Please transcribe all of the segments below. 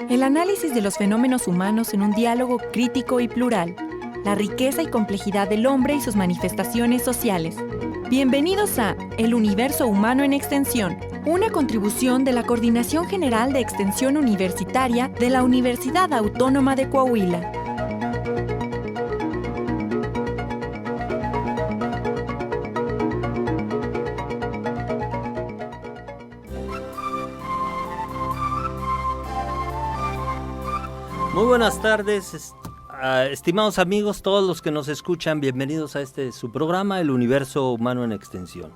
El análisis de los fenómenos humanos en un diálogo crítico y plural. La riqueza y complejidad del hombre y sus manifestaciones sociales. Bienvenidos a El Universo Humano en Extensión, una contribución de la Coordinación General de Extensión Universitaria de la Universidad Autónoma de Coahuila. Muy buenas tardes, estimados amigos, todos los que nos escuchan, bienvenidos a su programa, El Universo Humano en Extensión.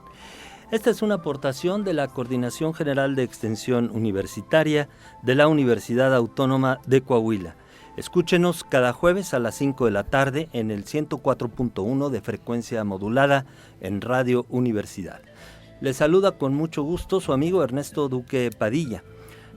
Esta es una aportación de la Coordinación General de Extensión Universitaria de la Universidad Autónoma de Coahuila. Escúchenos cada jueves a las 5 de la tarde en el 104.1 de frecuencia modulada en Radio Universidad. Les saluda con mucho gusto su amigo Ernesto Duque Padilla.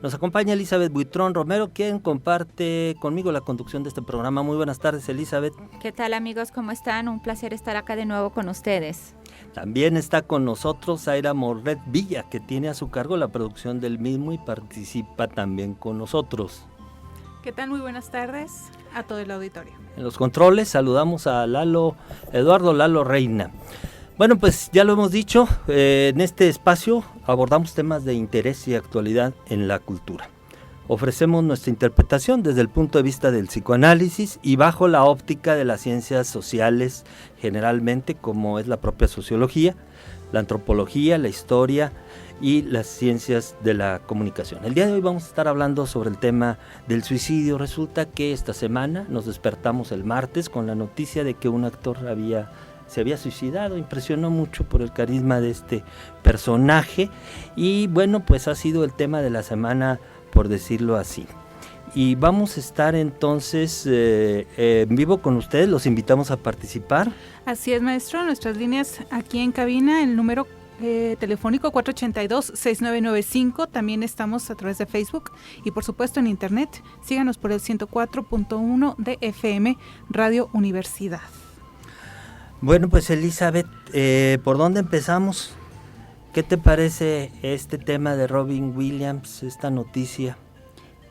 Nos acompaña Elizabeth Buitrón Romero, quien comparte conmigo la conducción de este programa. Muy buenas tardes, Elizabeth. ¿Qué tal, amigos? ¿Cómo están? Un placer estar acá de nuevo con ustedes. También está con nosotros Zaira Morret Villa, que tiene a su cargo la producción del mismo y participa también con nosotros. ¿Qué tal? Muy buenas tardes a todo el auditorio. En los controles saludamos a Eduardo Lalo Reina. Bueno, pues ya lo hemos dicho, en este espacio abordamos temas de interés y actualidad en la cultura. Ofrecemos nuestra interpretación desde el punto de vista del psicoanálisis y bajo la óptica de las ciencias sociales, generalmente como es la propia sociología, la antropología, la historia y las ciencias de la comunicación. El día de hoy vamos a estar hablando sobre el tema del suicidio. Resulta que esta semana nos despertamos el martes con la noticia de que un actor se había suicidado. Impresionó mucho por el carisma de este personaje y bueno, pues ha sido el tema de la semana, por decirlo así. Y vamos a estar entonces en vivo con ustedes, los invitamos a participar. Así es, maestro, nuestras líneas aquí en cabina, el número telefónico 482-6995, también estamos a través de Facebook y por supuesto en internet. Síganos por el 104.1 de FM Radio Universidad. Bueno, pues Elizabeth, ¿por dónde empezamos? ¿Qué te parece este tema de Robin Williams, esta noticia?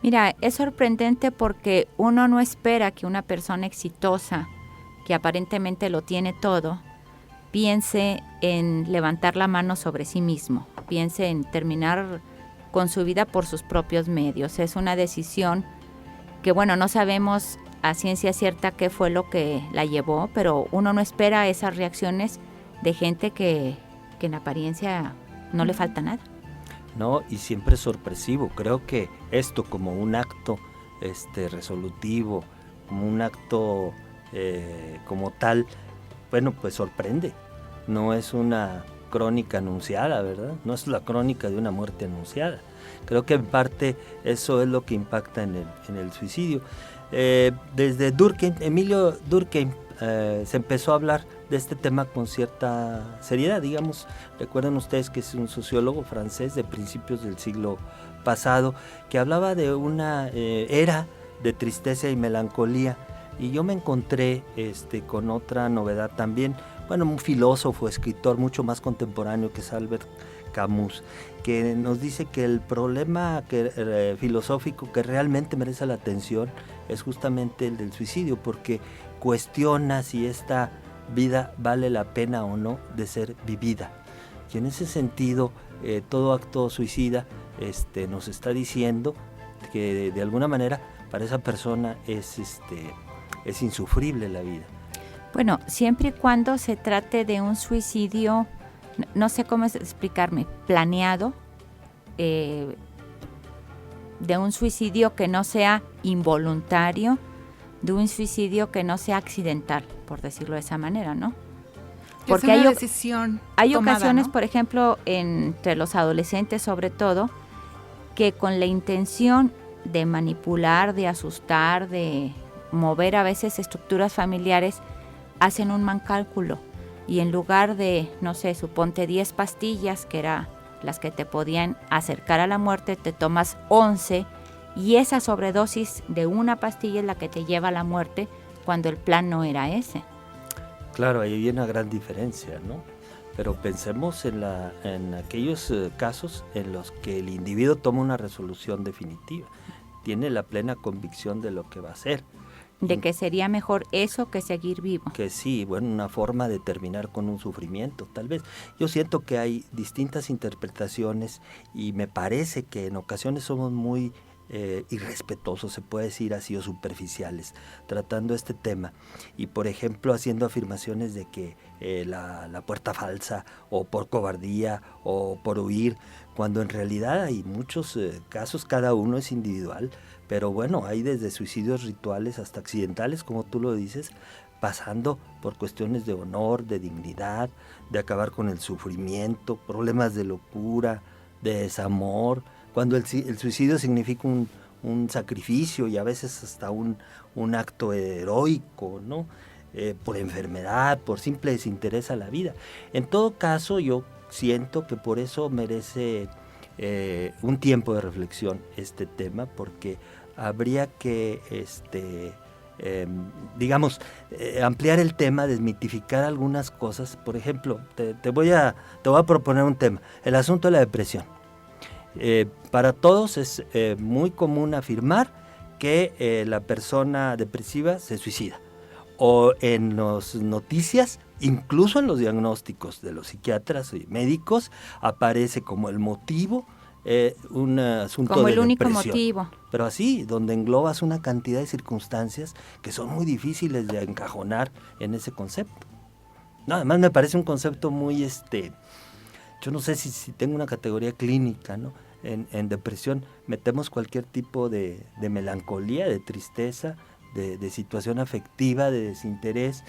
Mira, es sorprendente porque uno no espera que una persona exitosa, que aparentemente lo tiene todo, piense en levantar la mano sobre sí mismo, piense en terminar con su vida por sus propios medios. Es una decisión que, bueno, no sabemos a ciencia cierta qué fue lo que la llevó, pero uno no espera esas reacciones de gente que en apariencia no le falta nada. No, y siempre es sorpresivo. Creo que esto como un acto resolutivo, como un acto como tal, bueno, pues sorprende. No es una crónica anunciada, ¿verdad? No es la crónica de una muerte anunciada. Creo que en parte eso es lo que impacta en el suicidio. Desde Durkheim, Emilio Durkheim, se empezó a hablar de este tema con cierta seriedad, digamos. Recuerden ustedes que es un sociólogo francés de principios del siglo pasado, que hablaba de una era de tristeza y melancolía, y yo me encontré con otra novedad también. Bueno, un filósofo, escritor mucho más contemporáneo que es Albert Camus, que nos dice que el problema filosófico que realmente merece la atención es justamente el del suicidio, porque cuestiona si esta vida vale la pena o no de ser vivida. Y en ese sentido, todo acto suicida nos está diciendo que de alguna manera para esa persona es insufrible la vida. Bueno, siempre y cuando se trate de un suicidio, no sé cómo explicarme, planeado, de un suicidio que no sea involuntario, de un suicidio que no sea accidental, por decirlo de esa manera, ¿no? Porque hay decisión hay tomada, ocasiones, ¿no? Por ejemplo, entre los adolescentes sobre todo, que con la intención de manipular, de asustar, de mover a veces estructuras familiares, hacen un mal cálculo. Y en lugar de, no sé, suponte 10 pastillas, que eran las que te podían acercar a la muerte, te tomas 11 y esa sobredosis de una pastilla es la que te lleva a la muerte cuando el plan no era ese. Claro, ahí hay una gran diferencia, ¿no? Pero pensemos en aquellos casos en los que el individuo toma una resolución definitiva. tiene la plena convicción de lo que va a hacer. De que sería mejor eso que seguir vivo. Que sí, bueno, una forma de terminar con un sufrimiento, tal vez. Yo siento que hay distintas interpretaciones y me parece que en ocasiones somos muy irrespetuosos, se puede decir así, o superficiales, tratando este tema. Y, por ejemplo, haciendo afirmaciones de que la puerta falsa, o por cobardía, o por huir, cuando en realidad hay muchos casos, cada uno es individual, pero bueno, hay desde suicidios rituales hasta accidentales, como tú lo dices, pasando por cuestiones de honor, de dignidad, de acabar con el sufrimiento, problemas de locura, de desamor, cuando el suicidio significa un sacrificio y a veces hasta un acto heroico, ¿no? Por enfermedad, por simple desinterés a la vida. En todo caso, yo siento que por eso merece un tiempo de reflexión este tema, porque habría que, ampliar el tema, desmitificar algunas cosas. Por ejemplo, te voy a proponer un tema, el asunto de la depresión. Para todos es muy común afirmar que la persona depresiva se suicida, o en las noticias, incluso en los diagnósticos de los psiquiatras y médicos, aparece como el motivo un asunto como de el único depresión. motivo. Pero así, donde englobas una cantidad de circunstancias que son muy difíciles de encajonar en ese concepto. No, además me parece un concepto muy, yo no sé si tengo una categoría clínica, ¿no? En depresión metemos cualquier tipo de melancolía, de tristeza, de situación afectiva, de desinterés.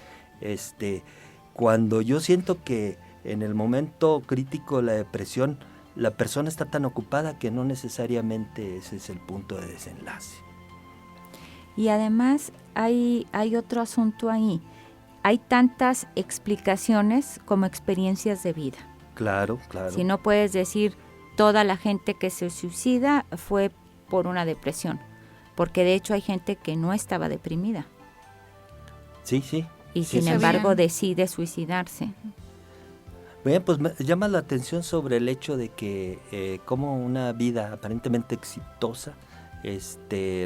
Cuando yo siento que en el momento crítico de la depresión, la persona está tan ocupada que no necesariamente ese es el punto de desenlace. Y además hay otro asunto ahí. Hay tantas explicaciones como experiencias de vida. Claro, claro. Si no puedes decir toda la gente que se suicida fue por una depresión, porque de hecho hay gente que no estaba deprimida. Sí, sí. Y sí, sin embargo decide suicidarse. Bien, pues me llama la atención sobre el hecho de que como una vida aparentemente exitosa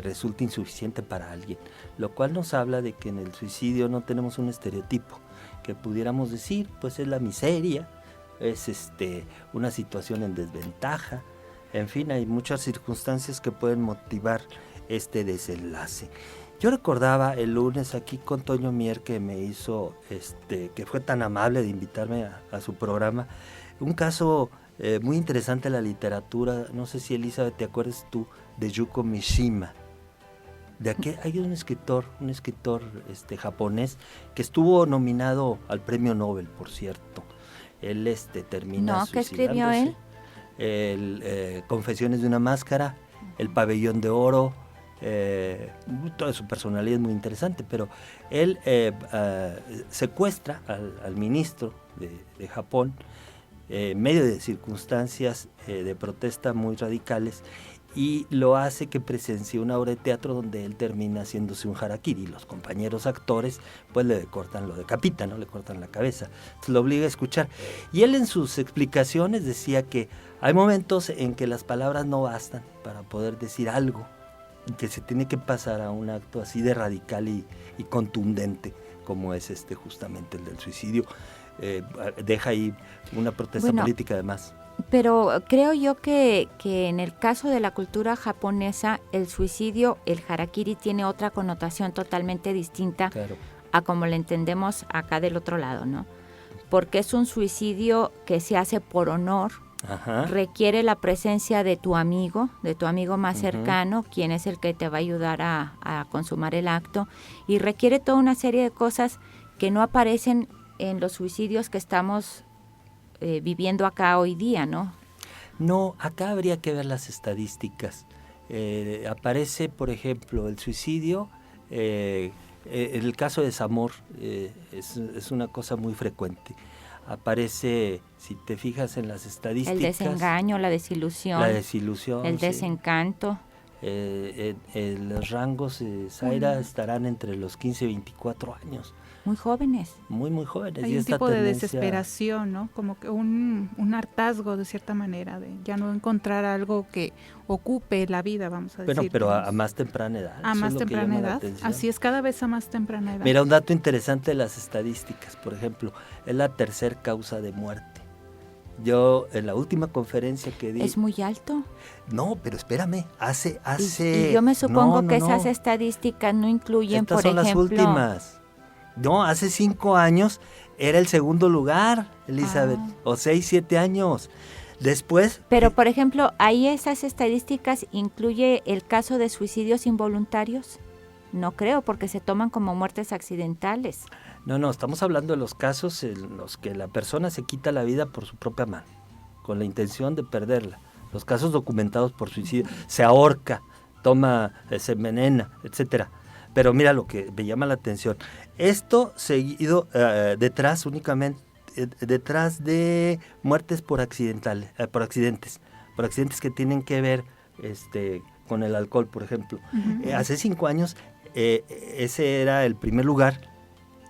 resulta insuficiente para alguien, lo cual nos habla de que en el suicidio no tenemos un estereotipo, que pudiéramos decir, pues es la miseria, es una situación en desventaja, en fin, hay muchas circunstancias que pueden motivar este desenlace. Yo recordaba el lunes aquí con Toño Mier, que me hizo, que fue tan amable de invitarme a su programa, un caso muy interesante en la literatura. No sé si, Elizabeth, te acuerdas tú de Yuko Mishima. Hay un escritor japonés que estuvo nominado al premio Nobel, por cierto. Él termina ¿qué escribió él? Confesiones de una máscara, El pabellón de oro. Toda su personalidad es muy interesante, pero él secuestra al ministro de Japón en medio de circunstancias de protesta muy radicales, y lo hace que presencie una obra de teatro donde él termina haciéndose un harakiri. Los compañeros actores pues lo decapitan, ¿no? Le cortan la cabeza, entonces lo obliga a escuchar, y él en sus explicaciones decía que hay momentos en que las palabras no bastan para poder decir algo, y que se tiene que pasar a un acto así de radical y contundente como es justamente el del suicidio. Deja ahí una protesta política además. Pero creo yo que en el caso de la cultura japonesa, el suicidio, el harakiri, tiene otra connotación totalmente distinta, claro, a como lo entendemos acá del otro lado, ¿no? Porque es un suicidio que se hace por honor. Ajá. Requiere la presencia de tu amigo más cercano, quien es el que te va a ayudar a consumar el acto, y requiere toda una serie de cosas que no aparecen en los suicidios que estamos viviendo acá hoy día, ¿no? No, acá habría que ver las estadísticas. Aparece, por ejemplo, el suicidio, en el caso de desamor, es una cosa muy frecuente. Aparece, si te fijas en las estadísticas, el desengaño, la desilusión, el desencanto. los rangos, Zaira, estarán entre los 15 y 24 años. Muy jóvenes. Muy, muy jóvenes. Hay y un esta tipo de tendencia, desesperación, ¿no? Como que un hartazgo de cierta manera, de ya no encontrar algo que ocupe la vida, vamos a decir. pero a más temprana edad. A eso más es lo que temprana llama la edad. atención. Así es, cada vez a más temprana edad. Mira, un dato interesante de las estadísticas, por ejemplo, es la tercera causa de muerte. Yo, en la última conferencia que di... Es muy alto. No, pero espérame, hace... Y yo me supongo que esas no. estadísticas no incluyen, Estas por son ejemplo... las últimas. No, hace 5 años era el segundo lugar, Elizabeth, o 6, 7 años. Después... Pero, por ejemplo, ¿ahí esas estadísticas incluye el caso de suicidios involuntarios? No creo, porque se toman como muertes accidentales. No, estamos hablando de los casos en los que la persona se quita la vida por su propia mano, con la intención de perderla. Los casos documentados por suicidio, se ahorca, se envenena, etcétera. Pero mira lo que me llama la atención. Esto seguido detrás de muertes por accidentes que tienen que ver con el alcohol, por ejemplo. Uh-huh. Hace 5 años ese era el primer lugar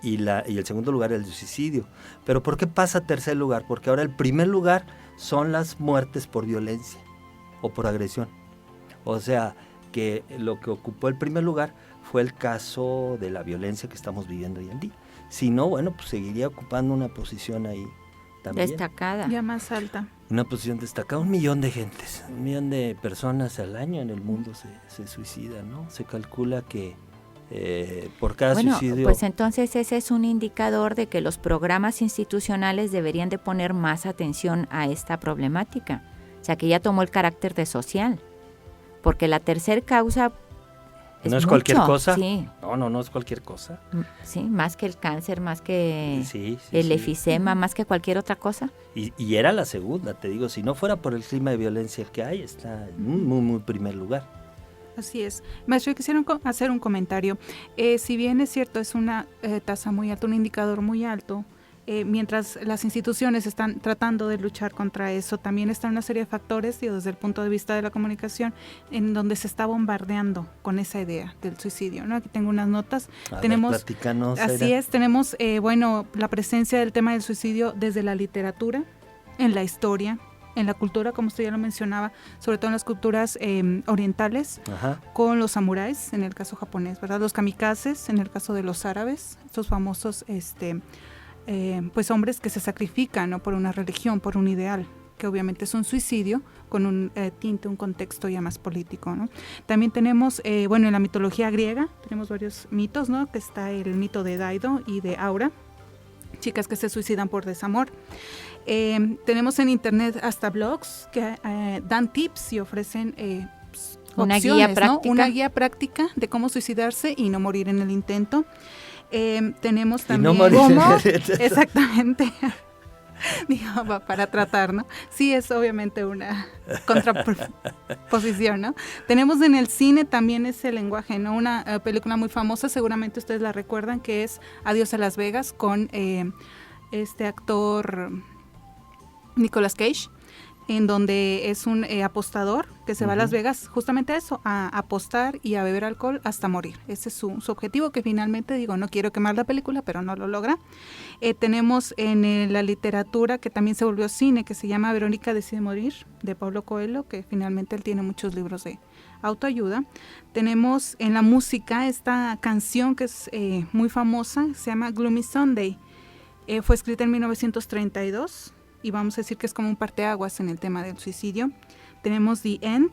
y el segundo lugar era el suicidio. Pero ¿por qué pasa a tercer lugar? Porque ahora el primer lugar son las muertes por violencia o por agresión. O sea, que lo que ocupó el primer lugar fue el caso de la violencia que estamos viviendo hoy en día. Si no, bueno, pues seguiría ocupando una posición ahí también. Destacada. Ya más alta. Una posición destacada. 1 millón de gentes, 1 millón de personas al año en el mundo se suicidan, ¿no? Se calcula que por cada suicidio... Pues entonces ese es un indicador de que los programas institucionales deberían de poner más atención a esta problemática. O sea, que ya tomó el carácter de social. Porque la tercera causa... ¿No es cualquier cosa? Sí. No es cualquier cosa. Sí, más que el cáncer, más que sí, efisema, más que cualquier otra cosa. Y era la segunda, te digo, si no fuera por el clima de violencia que hay, está en muy, muy primer lugar. Así es. Maestro, yo quisiera hacer un comentario. Si bien es cierto, es una tasa muy alta, un indicador muy alto, mientras las instituciones están tratando de luchar contra eso, también están una serie de factores, desde el punto de vista de la comunicación, en donde se está bombardeando con esa idea del suicidio, ¿no? Aquí tengo unas notas. Platícanos. Así es, tenemos, la presencia del tema del suicidio desde la literatura, en la historia, en la cultura, como usted ya lo mencionaba, sobre todo en las culturas orientales, Ajá. con los samuráis, en el caso japonés, ¿verdad? Los kamikazes, en el caso de los árabes, estos famosos pues hombres que se sacrifican, ¿no? Por una religión, por un ideal, que obviamente es un suicidio con un tinte, un contexto ya más político, ¿no? También tenemos, en la mitología griega, tenemos varios mitos, ¿no? Que está el mito de Daido y de Aura, chicas que se suicidan por desamor. Tenemos en internet hasta blogs que dan tips y ofrecen una opciones, guía práctica. ¿no? Una guía práctica de cómo suicidarse y no morir en el intento. Tenemos también... ¿Cómo? Exactamente. Digo, para tratar, ¿no? Sí, es obviamente una contraposición, ¿no? Tenemos en el cine también ese lenguaje, ¿no? Una película muy famosa, seguramente ustedes la recuerdan, que es Adiós a Las Vegas, con este actor Nicolas Cage, en donde es un apostador que se va a Las Vegas justamente a eso, a apostar y a beber alcohol hasta morir. Ese es su objetivo, que finalmente, no quiero quemar la película, pero no lo logra. Tenemos en la literatura, que también se volvió cine, que se llama Verónica decide morir, de Paulo Coelho, que finalmente él tiene muchos libros de autoayuda. Tenemos en la música esta canción que es muy famosa, se llama Gloomy Sunday. Fue escrita en 1932. Y vamos a decir que es como un parteaguas en el tema del suicidio. Tenemos The End,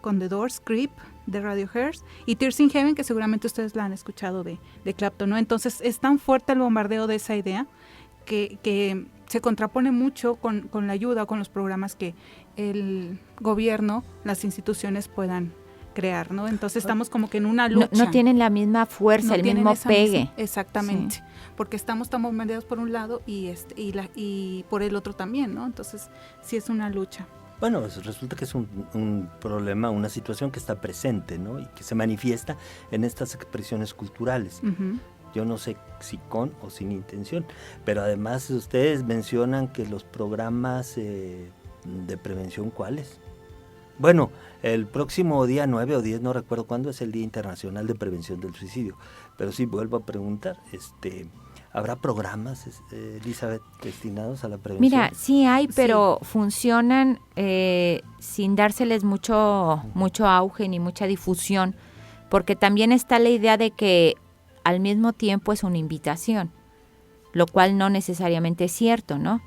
con The Doors, Creep, de Radiohead, y Tears in Heaven, que seguramente ustedes la han escuchado de Clapton, ¿no? Entonces es tan fuerte el bombardeo de esa idea que se contrapone mucho con la ayuda, con los programas que el gobierno, las instituciones puedan crear, ¿no? Entonces estamos como que en una lucha. No tienen la misma fuerza, no el mismo pegue. Exactamente, sí. Porque estamos tan bombardeados por un lado y por el otro también, ¿no? Entonces sí es una lucha. Bueno, resulta que es un problema, una situación que está presente, ¿no? Y que se manifiesta en estas expresiones culturales. Uh-huh. Yo no sé si con o sin intención, pero además ustedes mencionan que los programas de prevención, ¿cuáles? Bueno, el próximo día 9 o 10, no recuerdo cuándo, es el Día Internacional de Prevención del Suicidio. Pero sí, vuelvo a preguntar, ¿habrá programas, Elizabeth, destinados a la prevención? Mira, sí hay, pero funcionan sin dárseles mucho auge ni mucha difusión, porque también está la idea de que al mismo tiempo es una invitación, lo cual no necesariamente es cierto, ¿no?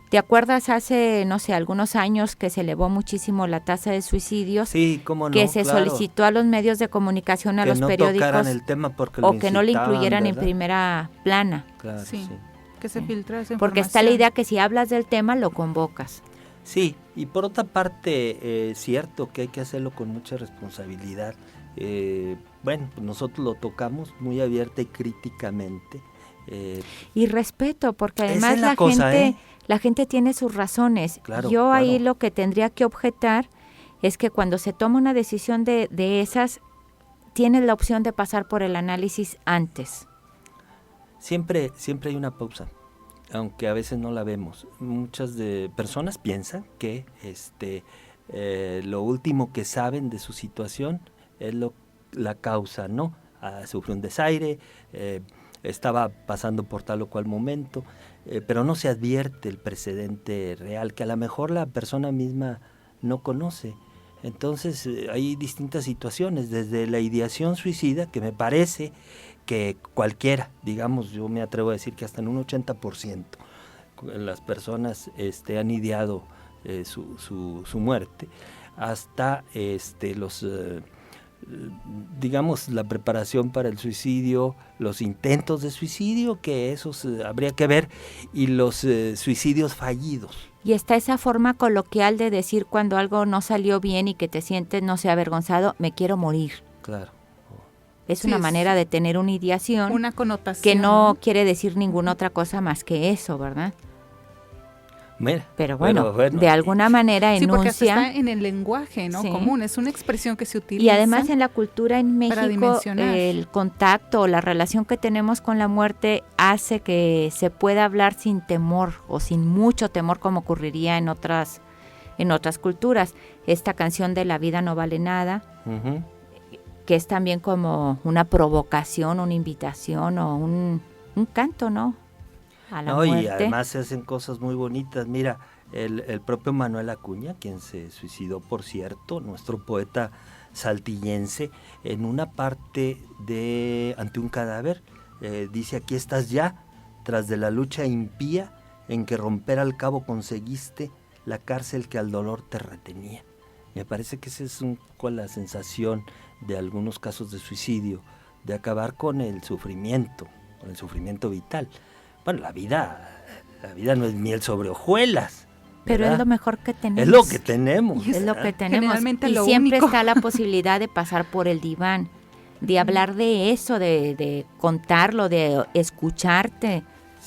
¿Te acuerdas hace, no sé, algunos años que se elevó muchísimo la tasa de suicidios? Sí, cómo no, que se claro. solicitó a los medios de comunicación, a que los no periódicos, tocaran el tema porque o que no lo incluyeran en ¿verdad? primera plana. Claro, Sí. sí. Que se filtra esa información. Porque está la idea que si hablas del tema, lo convocas. Sí, y por otra parte, cierto que hay que hacerlo con mucha responsabilidad. Bueno, pues nosotros lo tocamos muy abierta y críticamente. Y respeto, porque además esa es la cosa, la gente tiene sus razones. Claro, Yo ahí claro. lo que tendría que objetar es que cuando se toma una decisión de esas, tienes la opción de pasar por el análisis antes. Siempre hay una pausa, aunque a veces no la vemos. Muchas personas piensan que lo último que saben de su situación es la causa, ¿no? Sufrió un desaire, estaba pasando por tal o cual momento, pero no se advierte el precedente real, que a lo mejor la persona misma no conoce. Entonces hay distintas situaciones, desde la ideación suicida, que me parece que cualquiera, digamos, yo me atrevo a decir que hasta en un 80% las personas han ideado su muerte, hasta digamos, la preparación para el suicidio, los intentos de suicidio, que esos habría que ver, y los suicidios fallidos. Y está esa forma coloquial de decir cuando algo no salió bien y que te sientes, no sé, avergonzado, me quiero morir. Claro. Es Sí, una es manera de tener una ideación una connotación, que no quiere decir ninguna otra cosa más que eso, ¿verdad? Mira, Pero bueno, de alguna manera Sí, porque hasta enuncia. está en el lenguaje, ¿no? Sí. Común, es una expresión que se utiliza. Y además en la cultura en para México dimensionar. el contacto o la relación que tenemos con la muerte hace que se pueda hablar sin temor o sin mucho temor como ocurriría en otras culturas. Esta canción de La vida no vale nada, uh-huh. que es también como una provocación, una invitación o un canto, ¿no? A la No, muerte. y además se hacen cosas muy bonitas. Mira, el propio Manuel Acuña, quien se suicidó, por cierto, nuestro poeta saltillense, en una parte de Ante un cadáver, dice: aquí estás ya, tras de la lucha impía, en que romper al cabo conseguiste la cárcel que al dolor te retenía. Me parece que esa es un poco la sensación de algunos casos de suicidio, de acabar con el sufrimiento vital. Bueno, la vida no es miel sobre hojuelas. Pero ¿verdad? es lo mejor que tenemos. Es lo que tenemos. Es lo que tenemos. Generalmente Y lo siempre único. está la posibilidad de pasar por el diván, de hablar de eso, de contarlo, de escucharte,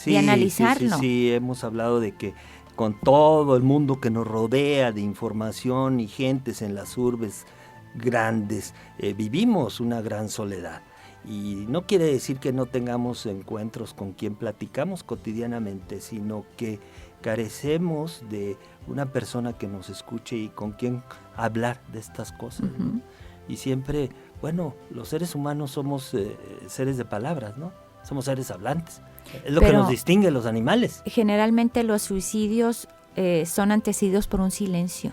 de analizarlo. Sí, hemos hablado de que con todo el mundo que nos rodea de información y gentes en las urbes grandes, vivimos una gran soledad. Y no quiere decir que no tengamos encuentros con quien platicamos cotidianamente, sino que carecemos de una persona que nos escuche y con quien hablar de estas cosas. Ujú. ¿no? Y siempre, bueno, los seres humanos somos seres de palabras, ¿no? Somos seres hablantes. Es lo que Pero nos distingue de los animales. generalmente los suicidios son antecedidos por un silencio.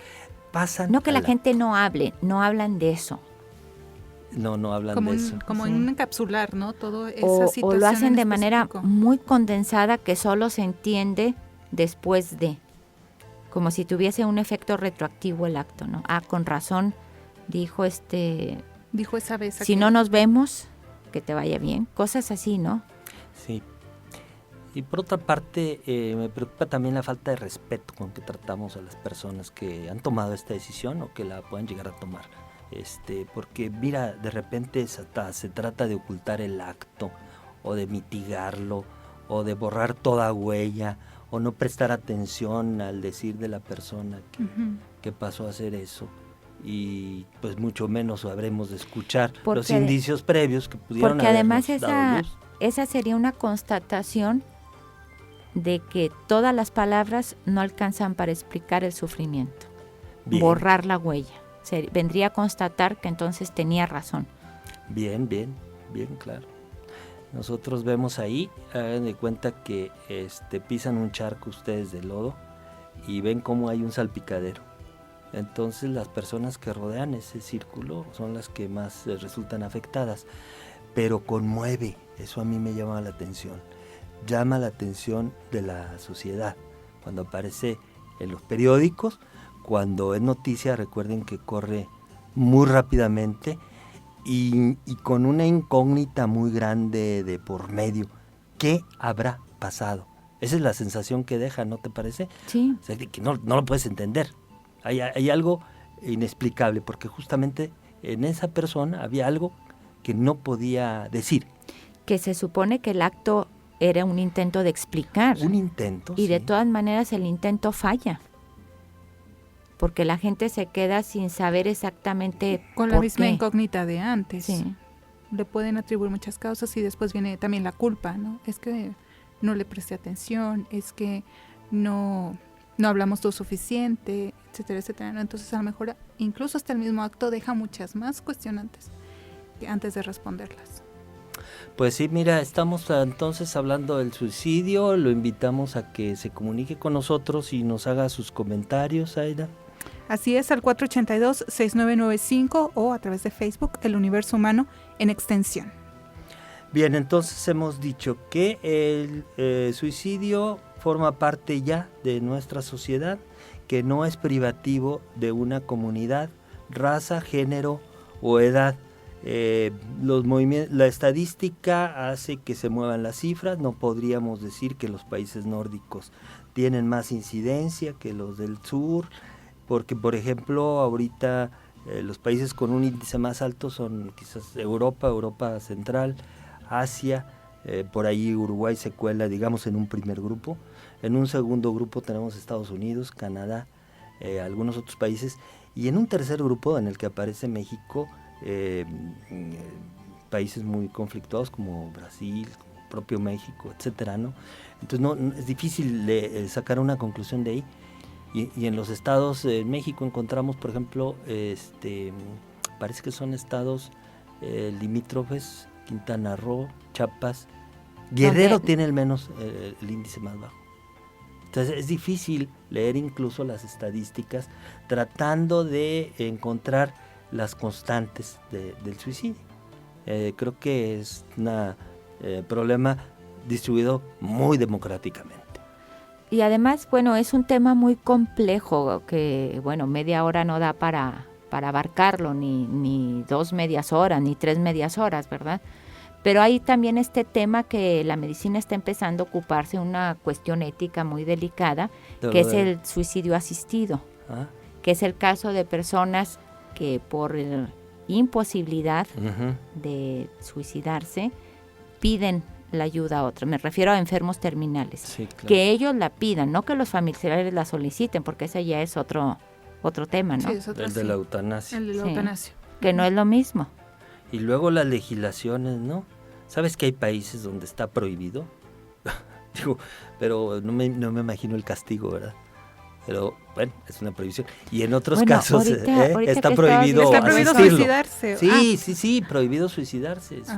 Pasan No que a la gente no hable, no hablan de eso. No hablan Como, de eso. Sí. en encapsular, ¿no? Todo esa O situación lo hacen en de manera específico. muy condensada que solo se entiende después de, como si tuviese un efecto retroactivo el acto, ¿no? Ah, con razón, dijo Dijo esa vez. si aquel. no nos vemos, que te vaya bien, cosas así, ¿no? Sí. Y por otra parte, me preocupa también la falta de respeto con que tratamos a las personas que han tomado esta decisión o que la puedan llegar a tomar. Porque mira, de repente se trata de ocultar el acto o de mitigarlo o de borrar toda huella o no prestar atención al decir de la persona Ujú. que pasó a hacer eso, y pues mucho menos habremos de escuchar Porque los indicios previos que pudieron Porque además habernos dado luz. esa sería una constatación de que todas las palabras no alcanzan para explicar el sufrimiento, Bien. borrar la huella. vendría a constatar que entonces tenía razón. Bien, claro. Nosotros vemos ahí, hagan de cuenta que pisan un charco ustedes de lodo y ven cómo hay un salpicadero. Entonces las personas que rodean ese círculo son las que más resultan afectadas, pero conmueve, eso a mí me llama la atención, llama la atención de la sociedad. Cuando aparece en los periódicos, cuando es noticia, recuerden que corre muy rápidamente y con una incógnita muy grande de por medio. ¿Qué habrá pasado? Esa es la sensación que deja, ¿no te parece? Sí. O sea, que no lo puedes entender. Hay algo inexplicable, porque justamente en esa persona había algo que no podía decir. Que se supone que el acto era un intento de explicar. Un intento, y sí. de todas maneras el intento falla. Porque la gente se queda sin saber exactamente con la misma incógnita de antes. Sí. Le pueden atribuir muchas causas y después viene también la culpa, ¿no? Es que no le presté atención, es que no hablamos lo suficiente, etcétera, etcétera, ¿no? Entonces a lo mejor incluso hasta el mismo acto deja muchas más cuestionantes antes de responderlas. Pues sí, mira, estamos entonces hablando del suicidio, lo invitamos a que se comunique con nosotros y nos haga sus comentarios, Aida. Así es, al 482-6995 o a través de Facebook, El Universo Humano en Extensión. Bien, entonces hemos dicho que el suicidio forma parte ya de nuestra sociedad, que no es privativo de una comunidad, raza, género o edad. La estadística hace que se muevan las cifras. No podríamos decir que los países nórdicos tienen más incidencia que los del sur, porque por ejemplo ahorita los países con un índice más alto son quizás Europa Central, Asia, por ahí Uruguay se cuela, digamos, en un primer grupo. En un segundo grupo tenemos Estados Unidos, Canadá, algunos otros países, y en un tercer grupo en el que aparece México, países muy conflictuados como Brasil, como propio México, etcétera, ¿no? Entonces es difícil sacar una conclusión de ahí. Y en los estados de México encontramos, por ejemplo, parece que son estados limítrofes, Quintana Roo, Chiapas, Guerrero tiene el índice más bajo. Entonces es difícil leer incluso las estadísticas tratando de encontrar las constantes del suicidio. Creo que es un problema distribuido muy democráticamente. Y además, bueno, es un tema muy complejo que, bueno, media hora no da para abarcarlo, ni 2 medias horas, ni 3 medias horas, ¿verdad? Pero hay también este tema que la medicina está empezando a ocuparse, una cuestión ética muy delicada, que es el suicidio asistido, que es el caso de personas que por imposibilidad de suicidarse piden la ayuda a otra. Me refiero a enfermos terminales. Sí, claro. Que ellos la pidan, no que los familiares la soliciten, porque ese ya es otro tema, ¿no? Sí, es otro, el de la eutanasia. El de la eutanasia. Que no es lo mismo. Y luego las legislaciones, ¿no? ¿Sabes que hay países donde está prohibido? Digo, pero no me imagino el castigo, ¿verdad? Pero bueno, es una prohibición. Y en otros casos ahorita está prohibido suicidarse. Sí, prohibido suicidarse. Es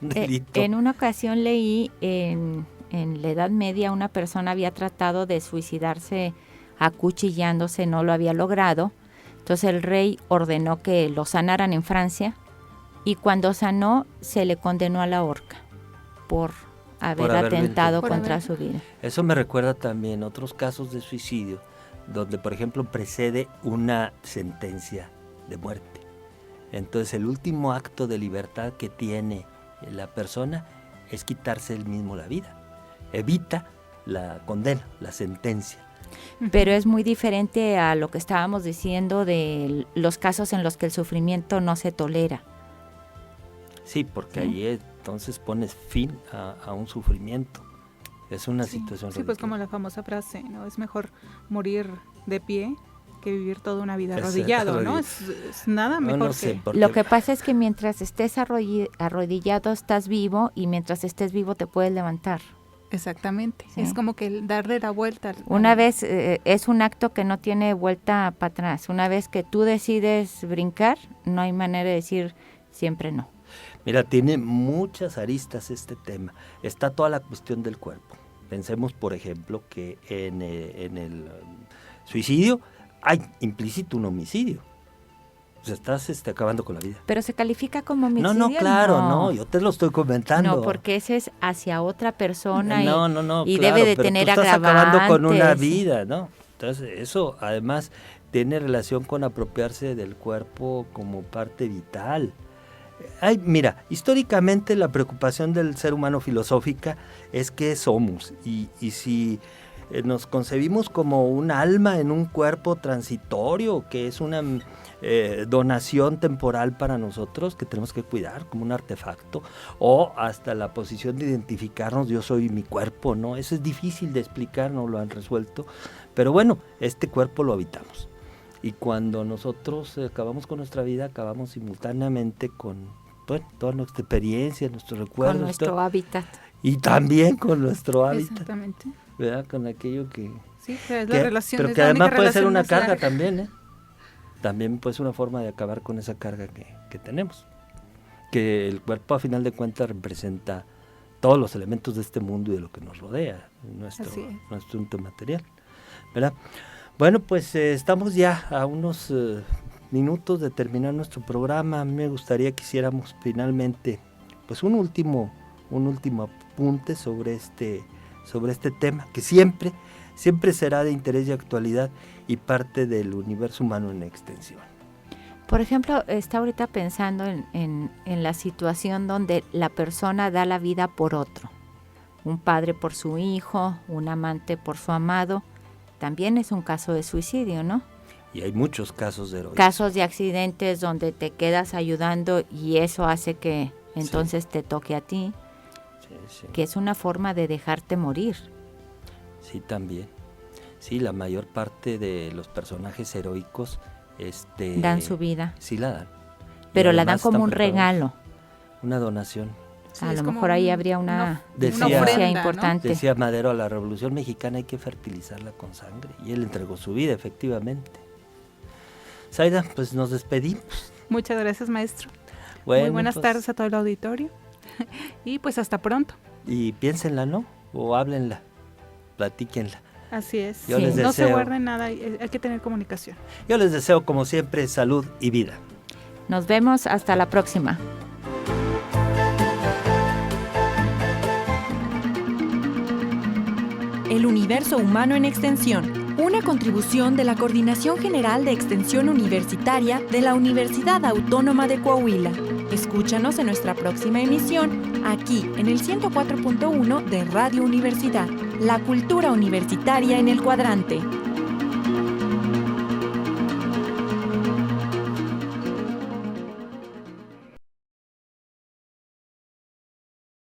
un delito. En una ocasión leí en la Edad Media una persona había tratado de suicidarse acuchillándose, no lo había logrado. Entonces el rey ordenó que lo sanaran en Francia y cuando sanó se le condenó a la horca por haber atentado contra su vida. Eso me recuerda también otros casos de suicidio donde, por ejemplo, precede una sentencia de muerte. Entonces, el último acto de libertad que tiene la persona es quitarse él mismo la vida. Evita la condena, la sentencia. Pero es muy diferente a lo que estábamos diciendo de los casos en los que el sufrimiento no se tolera. Sí, porque ahí entonces pones fin a un sufrimiento. Es una situación ridícula. Pues como la famosa frase, ¿no? Es mejor morir de pie que vivir toda una vida arrodillado, ¿no? Es nada mejor Lo que pasa es que mientras estés arrodillado estás vivo y mientras estés vivo te puedes levantar. Exactamente, Sí. es como que darle la vuelta. Una vez, es un acto que no tiene vuelta para atrás. Una vez que tú decides brincar, no hay manera de decir siempre no. Mira, tiene muchas aristas este tema. Está toda la cuestión del cuerpo. Pensemos, por ejemplo, que en el suicidio hay implícito un homicidio. O sea, estás acabando con la vida. Pero se califica como homicidio. No, claro, no, yo te lo estoy comentando. No, porque ese es hacia otra persona y No, y claro, debe de pero tener tú estás agravantes. acabando con una vida, ¿no? Entonces, eso además tiene relación con apropiarse del cuerpo como parte vital. Ay, mira, históricamente la preocupación del ser humano filosófica es qué somos y si nos concebimos como un alma en un cuerpo transitorio, que es una donación temporal para nosotros que tenemos que cuidar como un artefacto, o hasta la posición de identificarnos, yo soy mi cuerpo, ¿no? Eso es difícil de explicar, no lo han resuelto, pero bueno, este cuerpo lo habitamos. Y cuando nosotros acabamos con nuestra vida, acabamos simultáneamente con toda nuestra experiencia, nuestros recuerdos. Con nuestro hábitat. Y también con nuestro hábitat. Exactamente. ¿Verdad? Con aquello que... Sí, pero es la relación. Pero es que la además única puede ser relación una más carga larga. también, ¿eh? También puede ser una forma de acabar con esa carga que tenemos. Que el cuerpo, a final de cuentas, representa todos los elementos de este mundo y de lo que nos rodea, nuestro ente material, ¿verdad? Bueno, pues estamos ya a unos minutos de terminar nuestro programa. A mí me gustaría que hiciéramos finalmente pues un último apunte sobre este tema, que siempre será de interés y actualidad y parte del universo humano en extensión. Por ejemplo, está ahorita pensando en la situación donde la persona da la vida por otro. Un padre por su hijo, un amante por su amado. También es un caso de suicidio, ¿no? Y hay muchos casos de heroísmo. Casos de accidentes donde te quedas ayudando y eso hace que entonces te toque a ti, Sí. que es una forma de dejarte morir. Sí, también. Sí, la mayor parte de los personajes heroicos Dan su vida, sí la dan. pero Y la dan además como están un preparados. regalo. Una donación. Sí, A es lo como mejor ahí un- habría una Decía- ofrenda, ofrenda ¿no? importante. Decía Madero, a la Revolución Mexicana hay que fertilizarla con sangre. Y él entregó su vida, efectivamente. Zaida, pues nos despedimos. Muchas gracias, maestro. Bueno, Muy buenas pues, tardes a todo el auditorio. Y pues hasta pronto. Y piénsenla, ¿no? O háblenla, platíquenla. Así es. Yo les No se deseo- guarden nada, hay que tener comunicación. Yo les deseo, como siempre, salud y vida. Nos vemos hasta la próxima. El universo humano en extensión, una contribución de la Coordinación General de Extensión Universitaria de la Universidad Autónoma de Coahuila. Escúchanos en nuestra próxima emisión, aquí en el 104.1 de Radio Universidad, la cultura universitaria en el cuadrante.